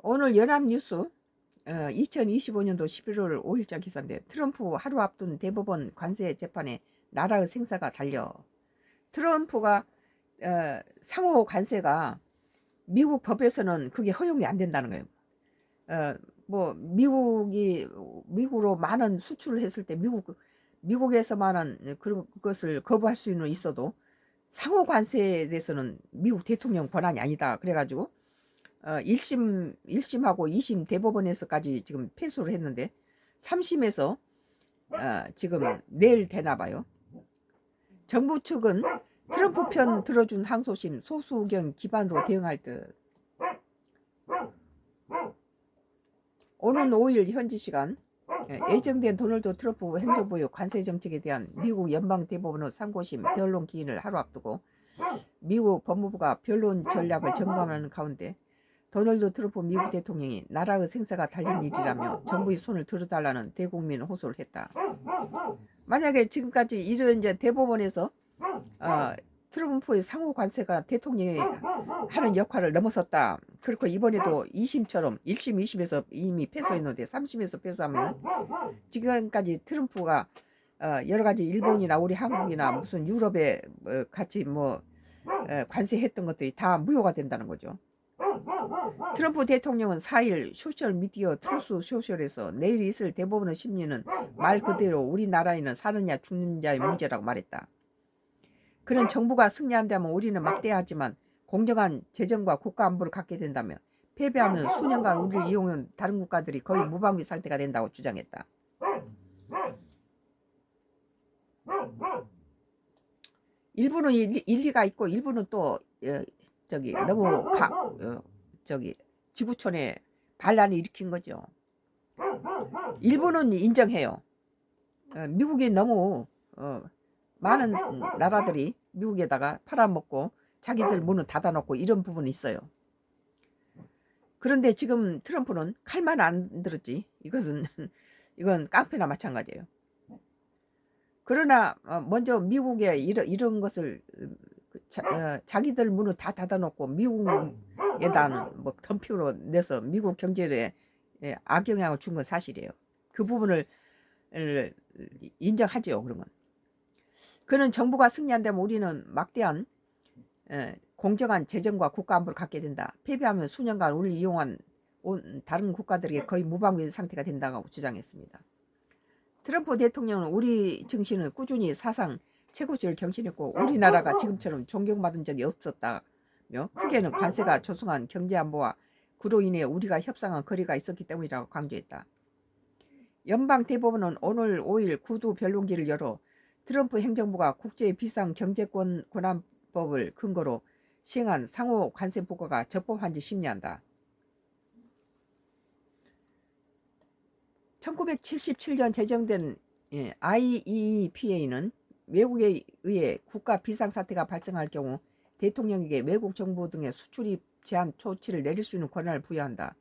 오늘 연합뉴스 2025년도 11월 5일자 기사인데, 트럼프 하루 앞둔 대법원 관세 재판에 나라의 생사가 달려. 트럼프가 상호 관세가 미국 법에서는 그게 허용이 안 된다는 거예요. 뭐 미국으로 많은 수출을 했을 때 미국에서만은 그것을 거부할 수는 있어도 상호 관세에 대해서는 미국 대통령 권한이 아니다. 그래가지고 1심하고 2심 대법원에서까지 지금 패소를 했는데, 3심에서 지금 내일 되나 봐요. 정부 측은 트럼프 편 들어준 항소심 소수 의견 기반으로 대응할 듯. 오는 5일 현지 시간 예정된 도널드 트럼프 행정부의 관세 정책에 대한 미국 연방대법원의 상고심 변론 기인을 하루 앞두고 미국 법무부가 변론 전략을 점검하는 가운데, 도널드 트럼프 미국 대통령이 나라의 생사가 달린 일이라며 정부의 손을 들어달라는 대국민 호소를 했다. 만약에 지금까지 이런 이제 대법원에서 트럼프의 상호 관세가 대통령이 하는 역할을 넘어섰다. 그렇고 이번에도 2심처럼 1심, 2심에서 이미 패소했는데 3심에서 패소하면 지금까지 트럼프가 여러 가지 일본이나 우리 한국이나 무슨 유럽에 같이 관세했던 것들이 다 무효가 된다는 거죠. 트럼프 대통령은 4일 소셜미디어 트루스 소셜에서 내일 있을 대법원의 심리는 말 그대로 우리나라에는 사느냐 죽느냐의 문제라고 말했다. 그는 정부가 승리한다면 우리는 막대하지만 공정한 재정과 국가 안보를 갖게 된다며, 패배하면 수년간 우리를 이용한 다른 국가들이 거의 무방비 상태가 된다고 주장했다. 일부는 일리가 있고 일부는 또 너무 지구촌에 반란을 일으킨 거죠. 일부는 인정해요. 미국이 너무 많은 나라들이 미국에다가 팔아먹고 자기들 문을 닫아놓고 이런 부분이 있어요. 그런데 지금 트럼프는 칼만 안 들었지. 이건 깡패나 마찬가지예요. 그러나 먼저 미국에 이런 것을 자기들 문을 다 닫아놓고 미국에다는 덤핑으로 내서 미국 경제에 악영향을 준 건 사실이에요. 그 부분을 인정하죠. 그런 건. 그는 정부가 승리한다면 우리는 막대한 공정한 재정과 국가 안보를 갖게 된다. 패배하면 수년간 우리를 이용한 다른 국가들에게 거의 무방비 상태가 된다고 주장했습니다. 트럼프 대통령은 우리 정신을 꾸준히 사상 최고치를 경신했고 우리나라가 지금처럼 존경받은 적이 없었다며, 크게는 관세가 조성한 경제안보와 그로 인해 우리가 협상한 거리가 있었기 때문이라고 강조했다. 연방대법원은 오늘 5일 구두 변론기를 열어 트럼프 행정부가 국제 비상 경제권 권한법을 근거로 시행한 상호 관세 부과가 적법한지 심리한다. 1977년 제정된 IEEPA는 외국에 의해 국가 비상사태가 발생할 경우 대통령에게 외국 정부 등의 수출입 제한 조치를 내릴 수 있는 권한을 부여한다.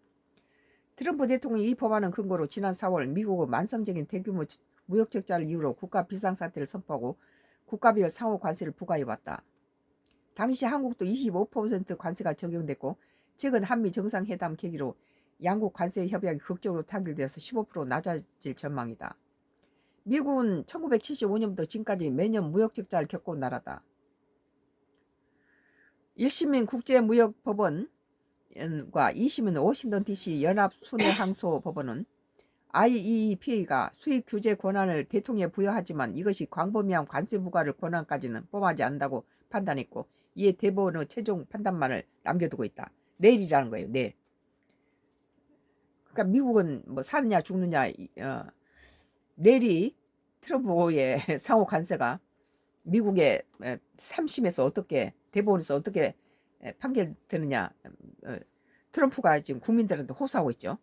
트럼프 대통령이 이 법안은 근거로 지난 4월 미국의 만성적인 대규모 무역 적자를 이유로 국가 비상사태를 선포하고 국가별 상호 관세를 부과해왔다. 당시 한국도 25% 관세가 적용됐고, 최근 한미 정상회담 계기로 양국 관세 협약이 극적으로 타결되어서 15% 낮아질 전망이다. 미국은 1975년부터 지금까지 매년 무역 적자를 겪어온 나라다. 1심인 국제무역법원과 2심인 워싱턴 DC 연합순회항소법원은 IEEPA가 수입 규제 권한을 대통령에 부여하지만 이것이 광범위한 관세 부과를 권한까지는 포함하지 않는다고 판단했고, 이에 대법원의 최종 판단만을 남겨두고 있다. 내일이라는 거예요. 내일. 그러니까 미국은 사느냐 죽느냐. 내일이 트럼프의 상호 관세가 미국의 3심에서 어떻게, 대법원에서 어떻게 판결되느냐. 트럼프가 지금 국민들한테 호소하고 있죠.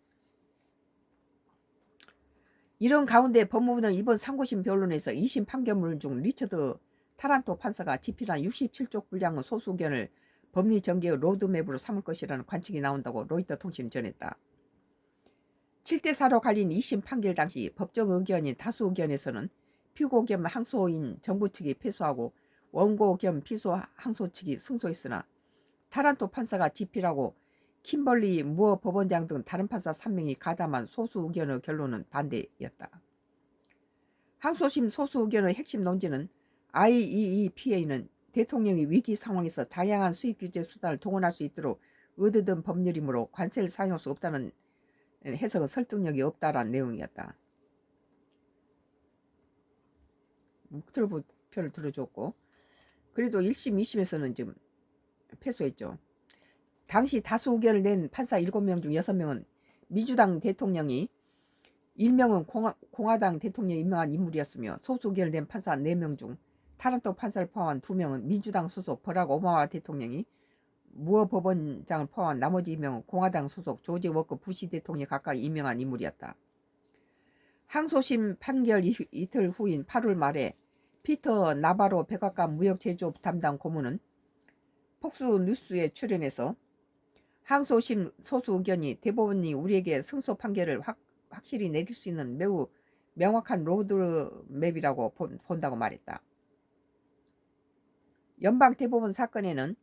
이런 가운데 법무부는 이번 상고심 변론에서 2심 판결문 중 리처드 타란토 판사가 집필한 67쪽 분량의 소수 의견을 법리 전개의 로드맵으로 삼을 것이라는 관측이 나온다고 로이터 통신이 전했다. 7대4로 갈린 2심 판결 당시 법정 의견인 다수 의견에서는 피고 겸 항소인 정부 측이 패소하고 원고 겸 피소 항소 측이 승소했으나, 타란토 판사가 집필하고 킴벌리 무어 법원장 등 다른 판사 3명이 가담한 소수 의견의 결론은 반대였다. 항소심 소수 의견의 핵심 논지는 IEEPA는 대통령이 위기 상황에서 다양한 수입 규제 수단을 동원할 수 있도록 의도된 법률이므로 관세를 사용할 수 없다는 해석은 설득력이 없다라는 내용이었다. 트럼프 편을 들어줬고, 그래도 1심, 2심에서는 지금 패소했죠. 당시 다수 의견을 낸 판사 7명 중 6명은 민주당 대통령이, 1명은 공화당 대통령이 임명한 인물이었으며 소수 의견을 낸 판사 4명 중 타란토 판사를 포함한 2명은 민주당 소속 버락 오바마 대통령이, 무어 법원장을 포함한 나머지 2명은 공화당 소속 조지 워커 부시 대통령이 각각 임명한 인물이었다. 항소심 판결 이틀 후인 8월 말에 피터 나바로 백악관 무역제조업 담당 고문은 폭스 뉴스에 출연해서 항소심 소수 의견이 대법원이 우리에게 승소 판결을 확실히 내릴 수 있는 매우 명확한 로드맵이라고 본다고 말했다. 연방 대법원 사건에는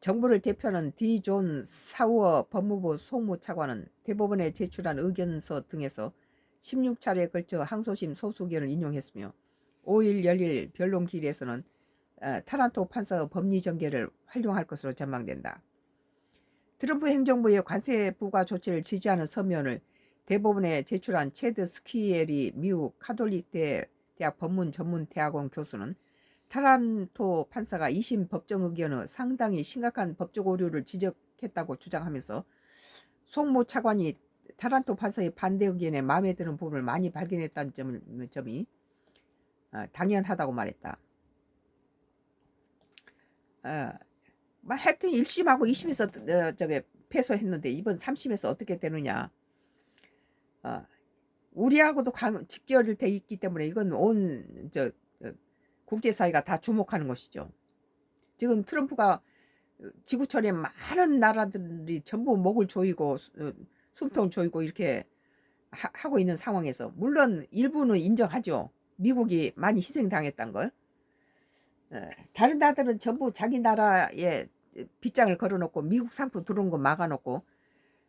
정부를 대표하는 디 존 사우어 법무부 송무차관은 대법원에 제출한 의견서 등에서 16차례에 걸쳐 항소심 소수 의견을 인용했으며 5일 열릴 변론기일에서는 타란토 판사의 법리 전개를 활용할 것으로 전망된다. 트럼프 행정부의 관세 부과 조치를 지지하는 서면을 대법원에 제출한 체드 스퀴엘이 미국 카톨릭 대학 법문 전문 대학원 교수는 타란토 판사가 2심 법정 의견의 상당히 심각한 법적 오류를 지적했다고 주장하면서 송모 차관이 타란토 판사의 반대 의견에 마음에 드는 부분을 많이 발견했다는 점이 당연하다고 말했다. 하여튼 1심하고 2심에서 패소했는데 이번 3심에서 어떻게 되느냐. 우리하고도 직결이 돼 있기 때문에 이건 온 국제사회가 다 주목하는 것이죠. 지금 트럼프가 지구촌에 많은 나라들이 전부 목을 조이고 숨통 조이고 이렇게 하고 있는 상황에서, 물론 일부는 인정하죠. 미국이 많이 희생당했다는 걸. 다른 나라들은 전부 자기 나라에 빗장을 걸어놓고 미국 상품 들어온 거 막아놓고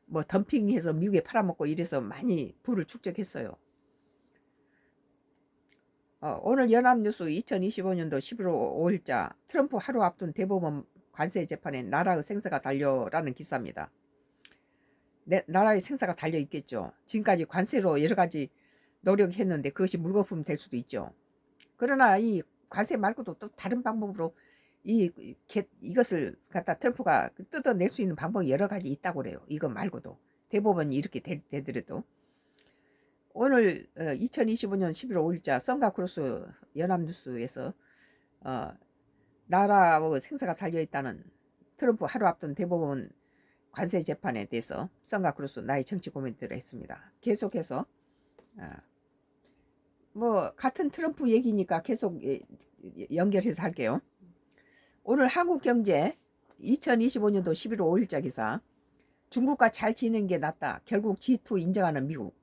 뭐 덤핑해서 미국에 팔아먹고 이래서 많이 부를 축적했어요. 오늘 연합뉴스 2025년도 11월 5일자 트럼프 하루 앞둔 대법원 관세 재판에 나라의 생사가 달려라는 기사입니다. 나라의 생사가 달려 있겠죠. 지금까지 관세로 여러 가지 노력했는데 그것이 물거품 될 수도 있죠. 그러나 이 관세 말고도 또 다른 방법으로 이것을 갖다 트럼프가 뜯어낼 수 있는 방법이 여러 가지 있다고 그래요. 이거 말고도 대법원이 이렇게 되더라도. 오늘 2025년 11월 5일자 선가크로스 연합뉴스에서 나라의 생사가 달려있다는 트럼프 하루 앞둔 대법원 관세 재판에 대해서 선가크로스 나의 정치 코멘트를 했습니다. 계속해서 뭐 같은 트럼프 얘기니까 계속 연결해서 할게요. 오늘 한국경제 2025년도 11월 5일자 기사, 중국과 잘 지내는 게 낫다. 결국 G2 인정하는 미국.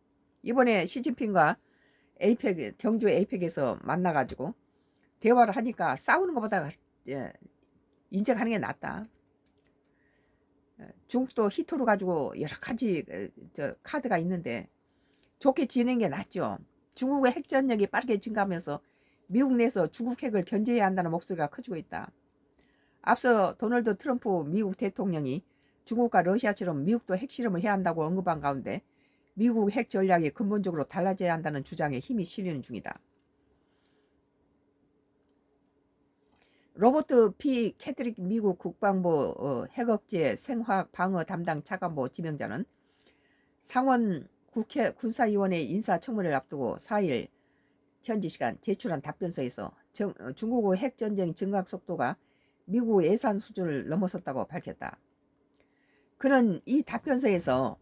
이번에 시진핑과 경주 에이펙에서 만나가지고 대화를 하니까 싸우는 것보다 인정하는 게 낫다. 중국도 히토를 가지고 여러 가지 카드가 있는데 좋게 지내는 게 낫죠. 중국의 핵전력이 빠르게 증가하면서 미국 내에서 중국 핵을 견제해야 한다는 목소리가 커지고 있다. 앞서 도널드 트럼프 미국 대통령이 중국과 러시아처럼 미국도 핵실험을 해야 한다고 언급한 가운데 미국 핵 전략이 근본적으로 달라져야 한다는 주장에 힘이 실리는 중이다. 로버트 P. 캐드릭 미국 국방부 핵억제 생화학 방어 담당 차관보 지명자는 상원 국회 군사위원회 인사청문회를 앞두고 4일 현지 시간 제출한 답변서에서 중국의 핵전쟁 증강 속도가 미국 예산 수준을 넘어섰다고 밝혔다. 그는 이 답변서에서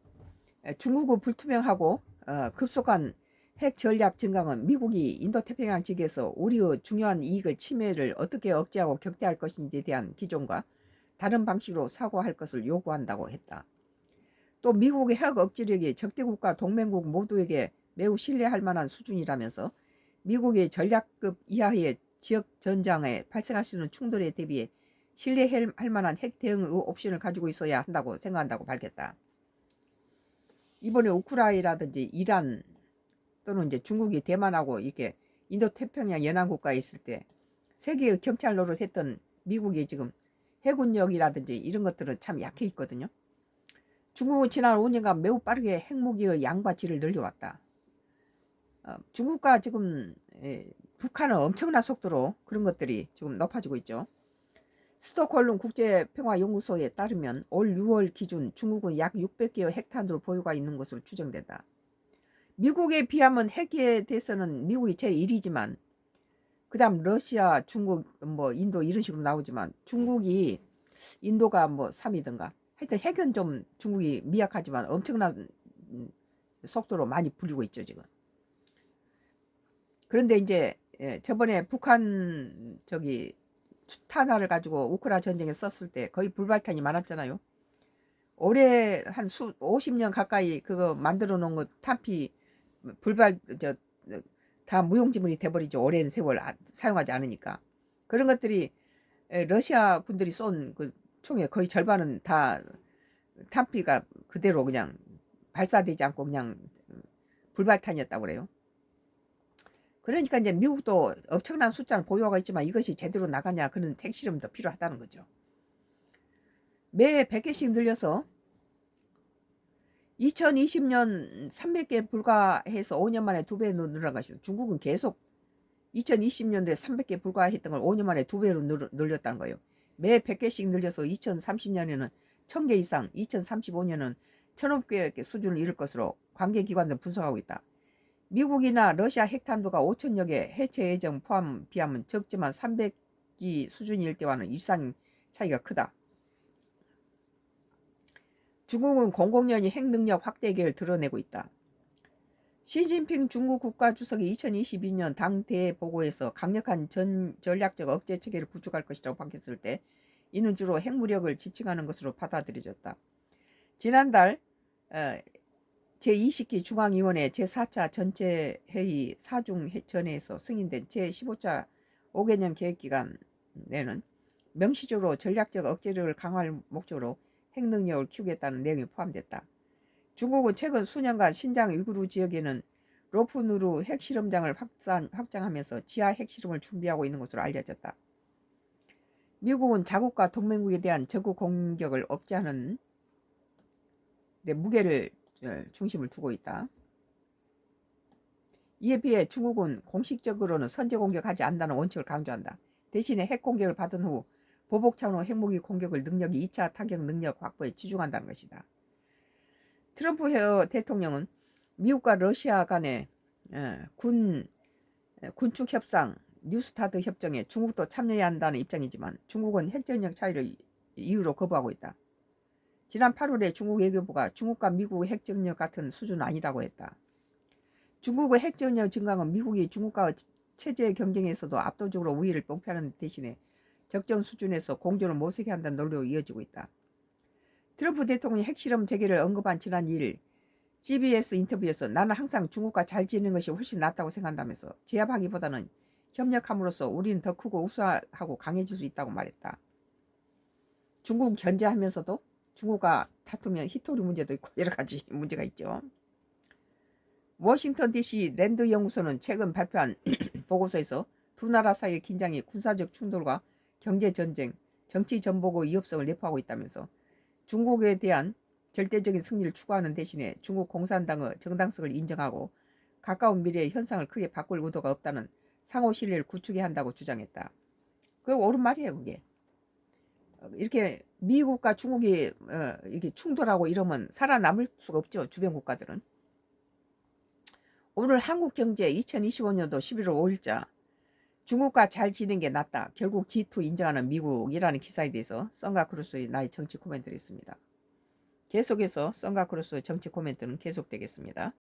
중국의 불투명하고 급속한 핵 전략 증강은 미국이 인도태평양 지역에서 우리의 중요한 이익을 침해를 어떻게 억제하고 격퇴할 것인지에 대한 기존과 다른 방식으로 사고할 것을 요구한다고 했다. 또 미국의 핵 억제력이 적대국과 동맹국 모두에게 매우 신뢰할 만한 수준이라면서 미국의 전략급 이하의 지역 전장에 발생할 수 있는 충돌에 대비해 신뢰할 만한 핵 대응 옵션을 가지고 있어야 한다고 생각한다고 밝혔다. 이번에 우크라이나라든지 이란 또는 이제 중국이 대만하고 이렇게 인도 태평양 연안 국가에 있을 때 세계의 경찰 노릇했던 미국이 지금 해군력이라든지 이런 것들은 참 약해 있거든요. 중국은 지난 5년간 매우 빠르게 핵무기의 양과 질을 늘려왔다. 중국과 지금 북한은 엄청난 속도로 그런 것들이 지금 높아지고 있죠. 스톡홀름 국제평화연구소에 따르면 올 6월 기준 중국은 약 600개의 핵탄두를 보유가 있는 것으로 추정된다. 미국에 비하면 핵에 대해서는 미국이 제일 1위지만 그 다음 러시아, 중국, 뭐 인도 이런 식으로 나오지만 중국이 인도가 뭐 3위든가 하여튼 핵은 좀 중국이 미약하지만 엄청난 속도로 많이 불리고 있죠 지금. 그런데 이제 저번에 북한 저기 탄화를 가지고 우크라 전쟁에 썼을 때 거의 불발탄이 많았잖아요. 올해 한 50년 가까이 그거 만들어 놓은 거 탄피 불발 다 무용지물이 돼버리죠. 오랜 세월 사용하지 않으니까. 그런 것들이 러시아 군들이 쏜 그 총의 거의 절반은 다 탄피가 그대로 그냥 발사되지 않고 그냥 불발탄이었다고 그래요. 그러니까 이제 미국도 엄청난 숫자를 보유하고 있지만 이것이 제대로 나가냐 그런 핵실험도 필요하다는 거죠. 매 100개씩 늘려서 2020년 300개 불과해서 5년 만에 2배로 늘어난 것이다. 중국은 계속 2020년도에 300개 불과했던 걸 5년 만에 2배로 늘렸다는 거예요. 매 100개씩 늘려서 2030년에는 1000개 이상, 2035년은 1500개 수준을 이룰 것으로 관계기관들은 분석하고 있다. 미국이나 러시아 핵탄두가 5천여 개 해체 예정 비하면 적지만 300기 수준일 때와는 일상 차이가 크다. 중국은 공공연히 핵능력 확대 계획을 드러내고 있다. 시진핑 중국 국가주석이 2022년 당 대보고에서 강력한 전략적 억제 체계를 구축할 것이라고 밝혔을 때 이는 주로 핵무력을 지칭하는 것으로 받아들여졌다. 지난달 제20기 중앙위원회 제4차 전체회의 사중전회에서 승인된 제15차 5개년 계획기간에는 명시적으로 전략적 억제력을 강화할 목적으로 핵능력을 키우겠다는 내용이 포함됐다. 중국은 최근 수년간 신장 위구르 지역에는 로프누르 핵실험장을 확장하면서 지하 핵실험을 준비하고 있는 것으로 알려졌다. 미국은 자국과 동맹국에 대한 적국 공격을 억제하는 데 무게를 중심을 두고 있다. 이에 비해 중국은 공식적으로는 선제 공격하지 않는다는 원칙을 강조한다. 대신에 핵 공격을 받은 후 보복 차원의 핵무기 공격을 능력이 2차 타격 능력 확보에 치중한다는 것이다. 트럼프 대통령은 미국과 러시아 간의 군축 협상 뉴스타트 협정에 중국도 참여해야 한다는 입장이지만 중국은 핵전력 차이를 이유로 거부하고 있다. 지난 8월에 중국 외교부가 중국과 미국의 핵전력 같은 수준은 아니라고 했다. 중국의 핵전력 증강은 미국이 중국과 체제 경쟁에서도 압도적으로 우위를 목표하는 대신에 적정 수준에서 공존을 못하게 한다는 논리로 이어지고 있다. 트럼프 대통령이 핵실험 재개를 언급한 지난 2일 CBS 인터뷰에서 나는 항상 중국과 잘 지내는 것이 훨씬 낫다고 생각한다면서 제압하기보다는 협력함으로써 우리는 더 크고 우수하고 강해질 수 있다고 말했다. 중국 견제하면서도 중국과 다투면 히토리 문제도 있고 여러 가지 문제가 있죠. 워싱턴 DC 랜드 연구소는 최근 발표한 보고서에서 두 나라 사이의 긴장이 군사적 충돌과 경제 전쟁, 정치 전복의 위협성을 내포하고 있다면서 중국에 대한 절대적인 승리를 추구하는 대신에 중국 공산당의 정당성을 인정하고 가까운 미래의 현상을 크게 바꿀 의도가 없다는 상호 신뢰를 구축해야 한다고 주장했다. 그게 옳은 말이에요. 그게 이렇게 미국과 중국이 이렇게 충돌하고 이러면 살아남을 수가 없죠. 주변 국가들은. 오늘 한국경제 2025년도 11월 5일자 중국과 잘 지낸 게 낫다. 결국 G2 인정하는 미국이라는 기사에 대해서 썬가크루스의 나의 정치 코멘트를 했습니다. 계속해서 썬가크루스의 정치 코멘트는 계속되겠습니다.